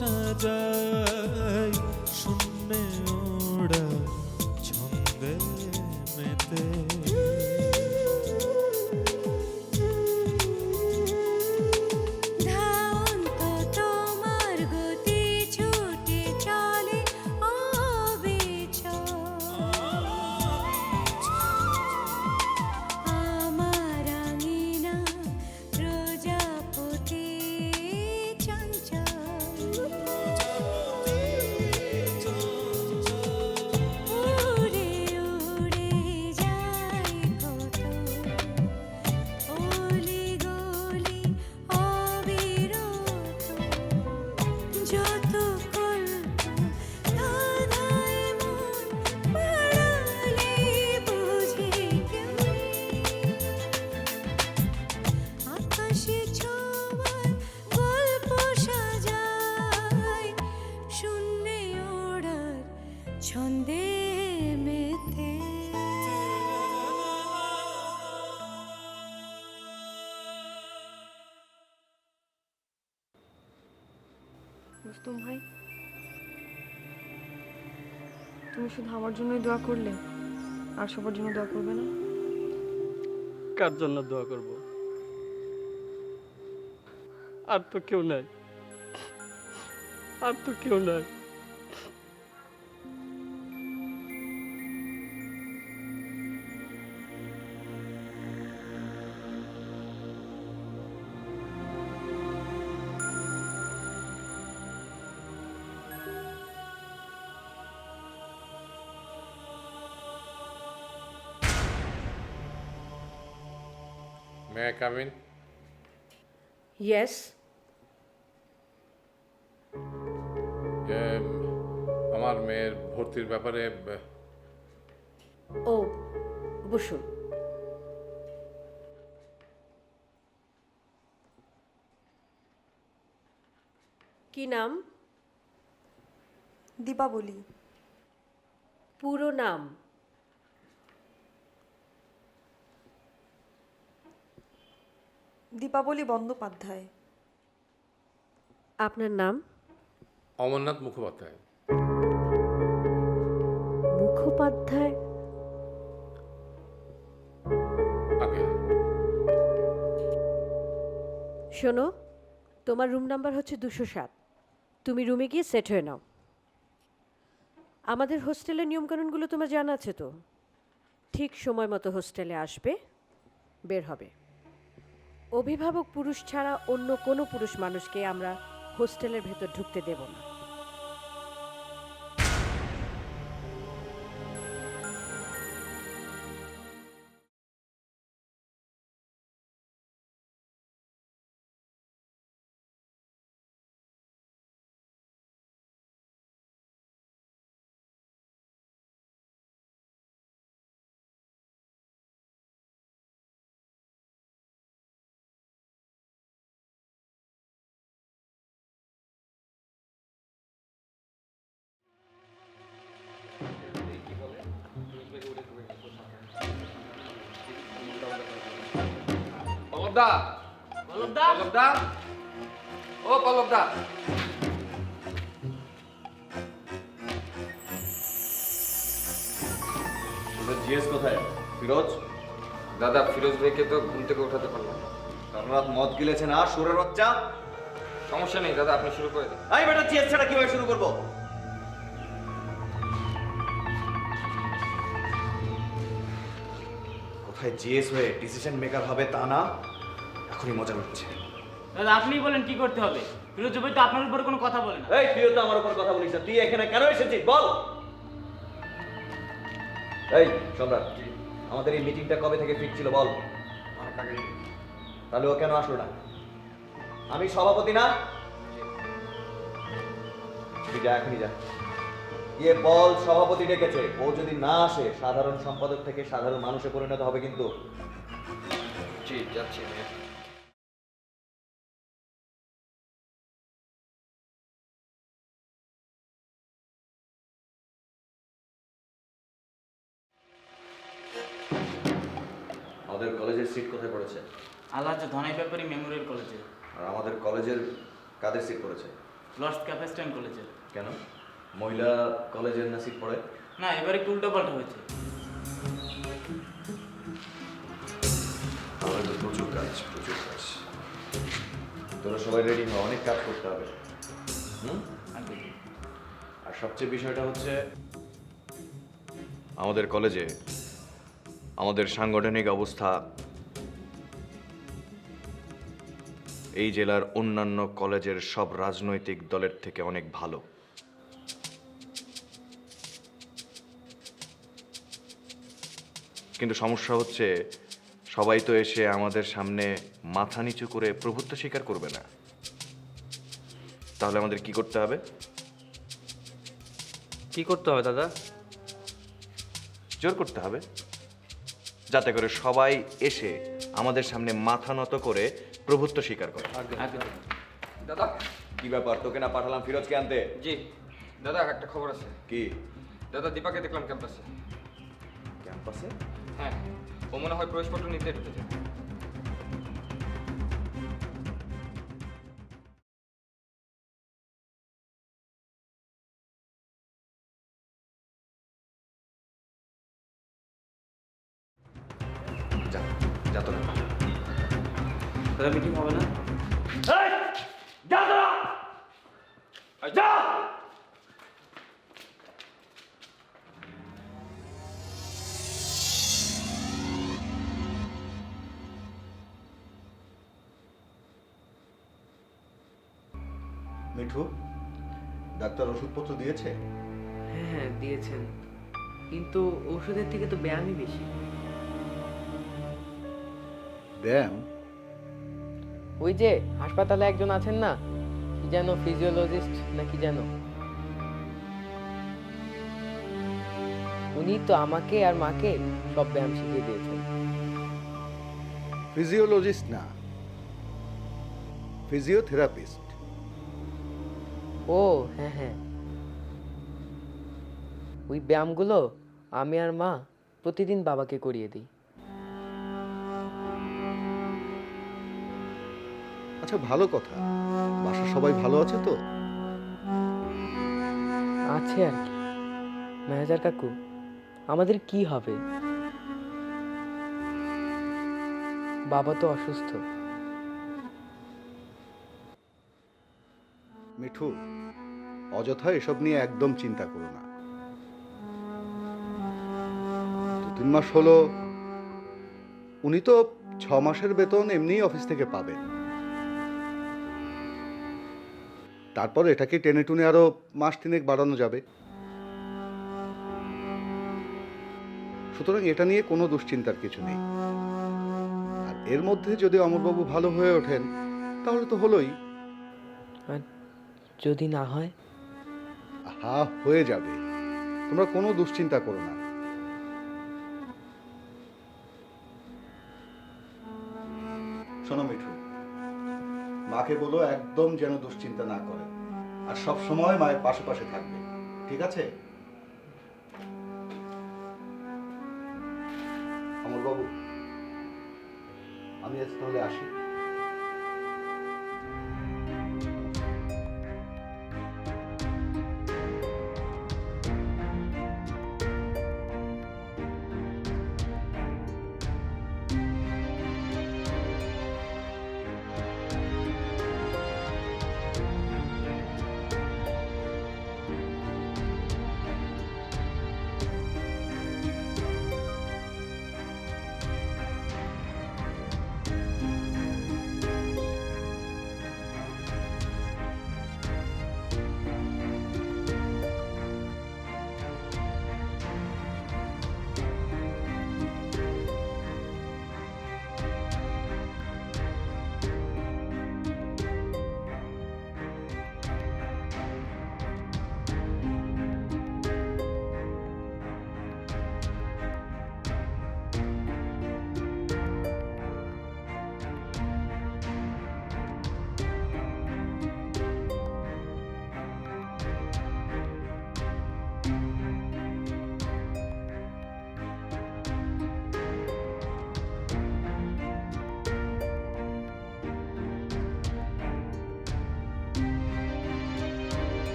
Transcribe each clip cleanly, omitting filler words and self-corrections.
সাজাই শূন্যে ওড়া ছন্দে মেতে ছন্দে মেতে রুস্তম ভাই, তুমি শুধু আমার জন্যই দোয়া করলে, আর সবার জন্য দোয়া করবে না? কার জন্য দোয়া করব? আর তো কেউ নাই, আর তো কেউ নাই। May I come in? Yes. আমার মেয়ের ভর্তির ব্যাপারে ও বসুন। কি নাম? দীপাবলি। পুরো নাম? দীপাবলি বন্দ্যোপাধ্যায়। আপনার নাম? অমরনাথ মুখোপাধ্যায়। মুখোপাধ্যায়? আগে শোনো, তোমার রুম নাম্বার হচ্ছে 207। তুমি রুমে গিয়ে সেট হয়ে নাও। আমাদের হোস্টেলের নিয়মকানুনগুলো তোমার জানা আছে তো? ঠিক সময় মতো হোস্টেলে আসবে, বের হবে। অভিভাবক পুরুষ ছাড়া অন্য কোনো পুরুষ মানুষকে আমরা হোস্টেলের ভেতর ঢুকতে দেব না। পলকদা, পলকদা, ও পলকদা, জিএস কোথায়? ফিরোজ? দাদা ফিরোজ ভাইকে তো ঘুম থেকে উঠাতে পারলাম না। কারণ রাত মদ গিলেছে না, সুরের বাচ্চা। সমস্যা নেই দাদা, আপনি শুরু করে দিন। এই বেটা, জিএস ছাড়া কিভাবে শুরু করবো? কোথায় জিএস হয়ে ডিসিশন মেকার হবে তা না, এখনই মজা হচ্ছে। দাদা আপনিই বলেন কি করতে হবে। ফিরোজ ভাই তো আপনার উপর কোনো কথা বলে না। এই তুইও তো আমার উপর কথা বলিস না, তুই এখানে কেন এসেছিস বল? এই সম্রাট, আমাদের এই মিটিংটা কবে থেকে ফিক্স ছিল বল? তাহলে ও কেন আসলো না? আমি সভাপতি না? তুই যা, এখনই যা, গিয়ে বল সভাপতি ডেকেছে। ও যদি না আসে, সাধারণ সম্পাদক থেকে সাধারণ মানুষে পরিণত হবে কিন্তু। জি যাচ্ছি। আমাদের কলেজের সিট কোথায় পড়েছে? আল্লাহ ধনাই ব্যাপারী মেমোরিয়াল কলেজে। আর আমাদের কলেজের কাদের সিট পড়েছে? লর্ডস ক্যাপেস্টাইন কলেজে। কেন মহিলা কলেজের না সিট পড়ে? না, এবার একটু উল্টোপাল্টা হয়েছে। আমাদের তো প্রচুর কাজ। তোরা সবাই রেডি হও, অনেক কাজ করতে হবে। আঙ্কেল, আর সবচেয়ে বিষয়টা হচ্ছে আমাদের কলেজে আমাদের সাংগঠনিক অবস্থা এই জেলার অন্যান্য কলেজের সব রাজনৈতিক দলের থেকে অনেক ভালো। কিন্তু সমস্যা হচ্ছে সবাই তো এসে আমাদের সামনে মাথা নিচু করে প্রভুত্ব স্বীকার করবে না। তাহলে আমাদের কি করতে হবে? কি করতে হবে দাদা? জোর করতে হবে, যাতে করে সবাই এসে আমাদের সামনে মাথা নত করে প্রভুত্ব স্বীকার করে। আঙ্কেল। দাদা। কি ব্যাপার, তোকে না পাঠালাম ফিরোজকে আনতে? জি দাদা, একটা খবর আছে। কি? দাদা, দীপাকে দেখলাম ক্যাম্পাসে। ক্যাম্পাসে? হ্যাঁ, ও মনে হয় প্রবেশপত্র নিতে ঢুকেছে। যা, যা তো না। দাদা, মিটিং হবে না? মিঠু, ডাক্তার ওষুধপত্র দিয়েছে? হ্যাঁ দিয়েছেন, কিন্তু ওষুধের থেকে তো ব্যায়ামই বেশি। ব্যায়াম? ওই যে হাসপাতালে একজন আছেন না, কি যেন ফিজিওলজিস্ট না কি যেন, উনি তো আমাকে আর মাকে সব ব্যায়াম শিখিয়ে দিয়েছেন। ফিজিওলজিস্ট না, ফিজিওথেরাপিস্ট। ও হ্যাঁ হ্যাঁ, ওই ব্যায়ামগুলো আমি আর মা প্রতিদিন বাবাকে করিয়ে দিই। আচ্ছা, ভালো কথা। বাসার সবাই ভালো আছে তো? আছে আর কি। ম্যানেজার কাকু, আমাদের কি হবে? বাবা তো অসুস্থ। মিঠু, অযথা এসব নিয়ে একদম চিন্তা করো না। 2-3 মাস হলো উনি তো 6 মাসের বেতন এমনিই অফিস থেকে পাবেন। তারপর এটাকে টেনে টুনে আরো মাস 3 বাড়ানো যাবে। সুতরাং এটা নিয়ে কোনো দুশ্চিন্তার কিছু নেই। আর এর মধ্যে যদি অমরবাবু ভালো হয়ে ওঠেন তাহলে তো হলোই। আর যদি না হয়? হ্যাঁ, হয়ে যাবে। তোমরা কোনো দুশ্চিন্তা করো না। শোনো মিঠু, মাকে বলো একদম যেন দুশ্চিন্তা না করে, আর সব সময় মায়ের পাশে পাশে থাকবে, ঠিক আছে? অমরবাবু, আমি আজ তাহলে আসি।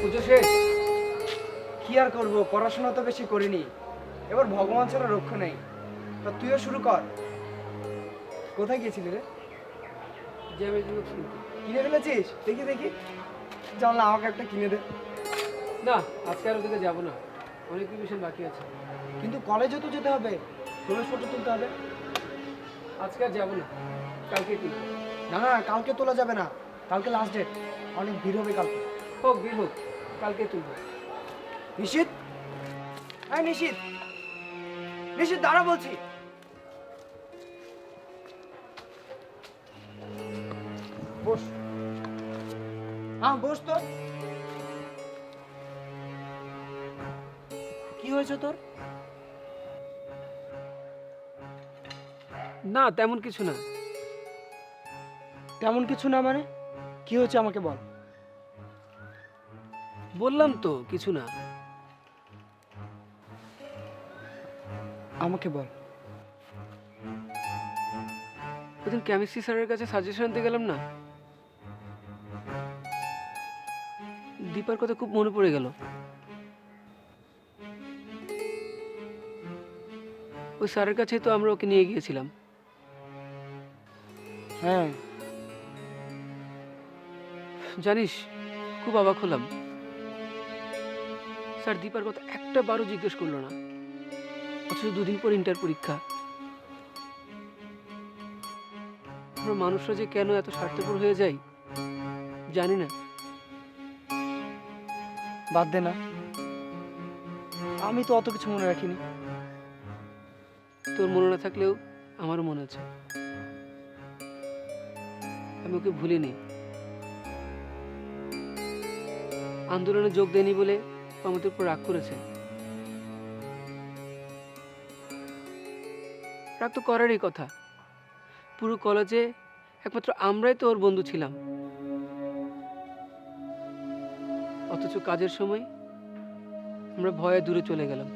পুজো শেষ? কি আর করবো, পড়াশোনা তো বেশি করিনি, এবার ভগবান ছাড়া রক্ষা নেই। তা তুইও শুরু কর। কোথায় গিয়েছিলি রে? কিনে ফেলেছিস? দেখি দেখি, চল না আমাকে একটা কিনে দে। না, আজকে আর ওদিকে যাবো না, অনেক রিভিশন বাকি আছে। কিন্তু কলেজে তো যেতে হবে, প্রবেশপত্র তুলতে হবে। আজকে আর যাবো না, কালকে তুলবো। না না, কালকে তোলা যাবে না, কালকে লাস্ট ডেট, অনেক ভিড় হবে কালকে। হোক ভিড় হোক, কালকে তুলবো। নিশিত, হ্যাঁ নিশিত, নিশিত দাঁড়া বলছি। বস। হ্যাঁ বস তো। কি হয়েছে তোর? না তেমন কিছু না। তেমন কিছু না মানে কি হয়েছে আমাকে বল। বললাম তো কিছু না। আমাকে বল। ওদিন কেমিস্ট্রি স্যারের কাছে সাজেশন দিতে গেলাম না, দীপার কথা খুব মনে পড়ে গেল। ওই স্যারের কাছেই তো আমরা ওকে নিয়ে গিয়েছিলাম। হ্যাঁ জানিস, খুব অবাক হলাম। স্যার দীপার কথা একটা বারও জিজ্ঞেস করলো না, অথচ দুদিন পর ইন্টার পরীক্ষা। আমরা মানুষরা যে কেন এত স্বার্থপর হয়ে যাই জানি না। বাদ দে না, আমি তো অত কিছু মনে রাখিনি। তোর মনে না থাকলেও আমারও মনে আছে। আমি ওকে ভুলিনি। আন্দোলনে যোগ দেয়নি বলে ও আমাদের উপর রাগ করেছে। রাগ তো করারই কথা, পুরো কলেজে একমাত্র আমরাই তো ওর বন্ধু ছিলাম। অথচ কাজের সময় আমরা ভয়ে দূরে চলে গেলাম।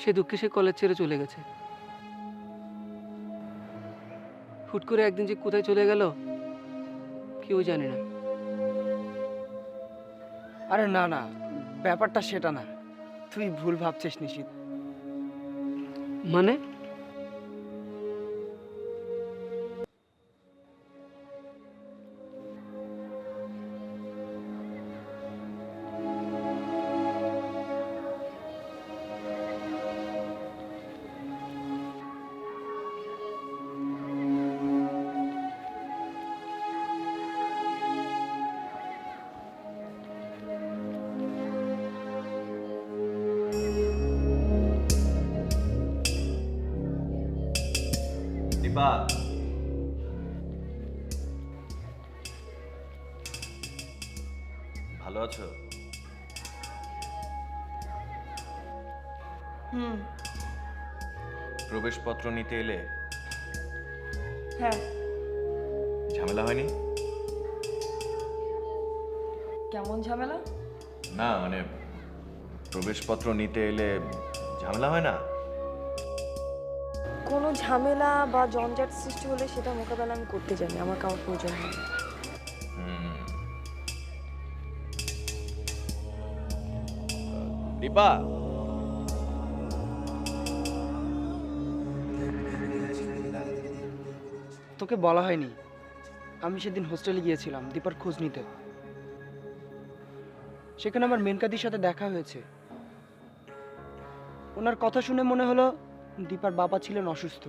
সে দুঃখে সে কলেজ ছেড়ে চলে গেছে। হুট করে একদিন যে কোথায় চলে গেল কেউ জানে না। আরে না না, ব্যাপারটা সেটা না, তুই ভুল ভাবছিস নিশিত। মানে দীপা, ভালো আছো? প্রবেশপত্র নিতে এলে? হ্যাঁ। ঝামেলা হয়নি? কেমন ঝামেলা? না মানে প্রবেশপত্র নিতে এলে ঝামেলা হয় না? কোনো ঝামেলা বা জঞ্জাট সৃষ্টি হলে সেটা মোকাবেলা আমি করতে জানি, আমার কারোর প্রয়োজন নেই। দীপা, তোকে বলা হয়নি, আমি সেদিন হোস্টেলে গিয়েছিলাম দীপার খোঁজ নিতে। সেখানে আমার মেনকাদির সাথে দেখা হয়েছে। ওনার কথা শুনে মনে হলো দীপার বাবা ছিলেন অসুস্থ,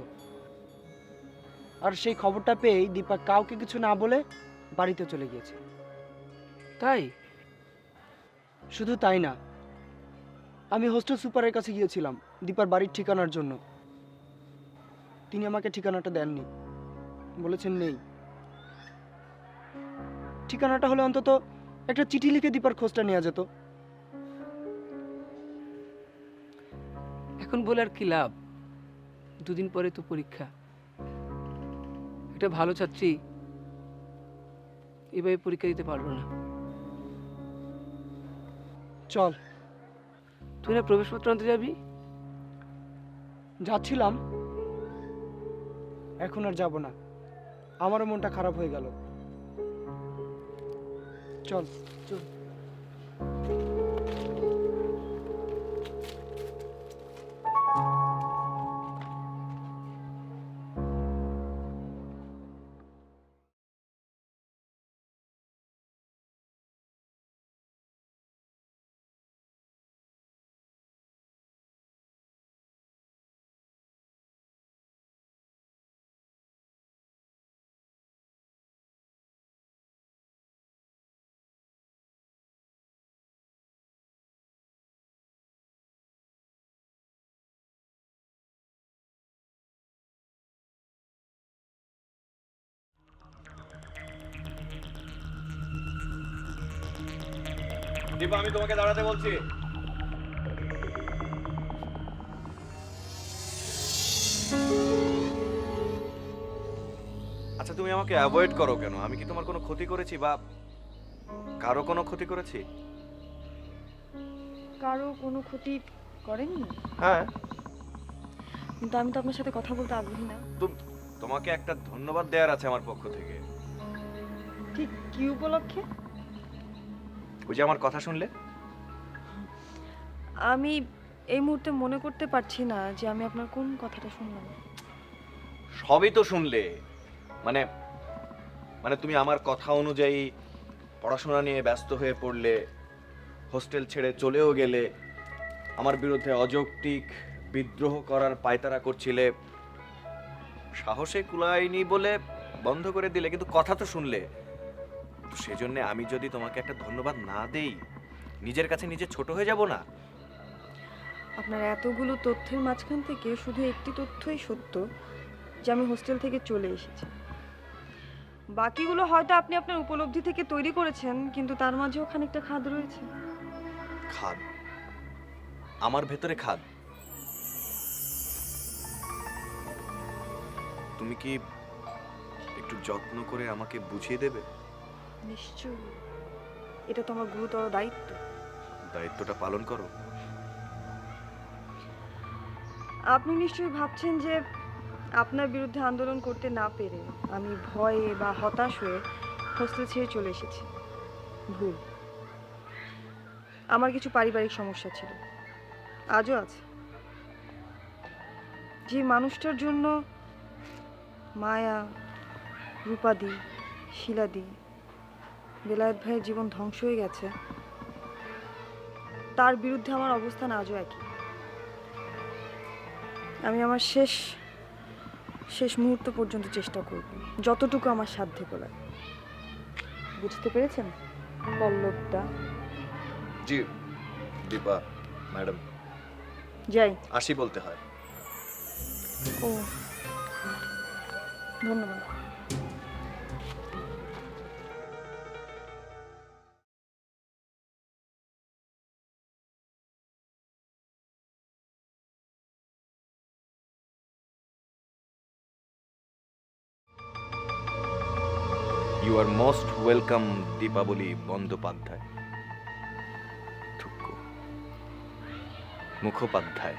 আর সেই খবরটা পেয়েই দীপা কাউকে কিছু না বলে বাড়িতে চলে গিয়েছে। তাই? শুধু তাই না, আমি হোস্টেল সুপারের কাছে গিয়েছিলাম দীপার বাড়ির ঠিকানার জন্য। তিনি আমাকে ঠিকানাটা দেননি, বলেছেন নেই। ঠিকানাটা হলে অন্তত একটা চিঠি লিখে দীপার খোঁজটা নেওয়া যেত। এখন বলে আর কি লাভ? দুদিন পরে তো পরীক্ষা। একটা ভালো ছাত্রী এভাবে পরীক্ষা দিতে পারলো না। চল। তুই না প্রবেশপত্র আনতে যাবি? যাচ্ছিলাম, এখন আর যাব না, আমারও মনটা খারাপ হয়ে গেল। চল। দীপা, আমি তোমাকে দাঁড়াতে বলছি। আচ্ছা, তুমি আমাকে অ্যাভয়েড করো কেন? আমি কি তোমার কোনো ক্ষতি করেছি বা কারো কোনো ক্ষতি করেছি? কারো কোনো ক্ষতি করেননি, হ্যাঁ, কিন্তু আমি তো আপনার সাথে কথা বলতে আগ্রহী না। তোমাকে একটা ধন্যবাদ দেওয়ার আছে আমার পক্ষ থেকে। ঠিক কি উপলক্ষে? ওই যে আমার কথা শুনলে। আমি এই মুহূর্তে মনে করতে পারছি না যে আমি আপনার কোন কথাটা শুনলাম। সবই তো শুনলে। মানে মানে তুমি আমার কথা অনুযায়ী পড়াশোনা নিয়ে ব্যস্ত হয়ে পড়লে, হোস্টেল ছেড়ে চলেও গেলে, আমার বিরুদ্ধে অযৌক্তিক বিদ্রোহ করার পায়তারা করছিলে, সাহসে কুলায়নি বলে বন্ধ করে দিলে, কিন্তু কথা তো শুনলে। তো সেজন্য আমি যদি তোমাকে একটা ধন্যবাদ না দেই, নিজের কাছে নিজে ছোট হয়ে যাব না? আপনার এতগুলো তথ্যের মাঝখান থেকে শুধু একটি তথ্যই সত্য, যে আমি হোস্টেল থেকে চলে এসেছি। বাকিগুলো হয়তো আপনি আপনার উপলব্ধি থেকে তৈরি করেছেন, কিন্তু তার মাঝেও খানিকটা খাদ রয়েছে। খাদ? আমার ভেতরে খাদ? তুমি কি একটু যত্ন করে আমাকে বুঝিয়ে দেবে? নিশ্চয়ই, এটা তো আমার গুরুতর দায়িত্ব। দায়িত্বটা পালন করো। আপনি নিশ্চয়ই ভাবছেন যে আপনার বিরুদ্ধে আন্দোলন করতে না পেরে আমি ভয়ে বা হতাশ হয়ে হোস্টেল ছেড়ে চলে এসেছি। ভুল। আমার কিছু পারিবারিক সমস্যা ছিল, আজও আছে। যে মানুষটার জন্য মায়া, রূপাদি, শিলাদি, বেলায়েত ভাইয়ের জীবন ধ্বংস হয়ে গেছে, তার বিরুদ্ধে আমার অবস্থান আজও একই। আমি আমার শেষ মুহূর্ত পর্যন্ত চেষ্টা করব, যতটুকু আমার সাধ্যে বলে। বুঝতে পেরেছেন পল্লবদা? জি দীপা ম্যাডাম। যাই। আসি বলতে হয়। ও, ধন্যবাদ। You are most welcome, Deepavali Bandyopadhyay. Mukhopadhyay.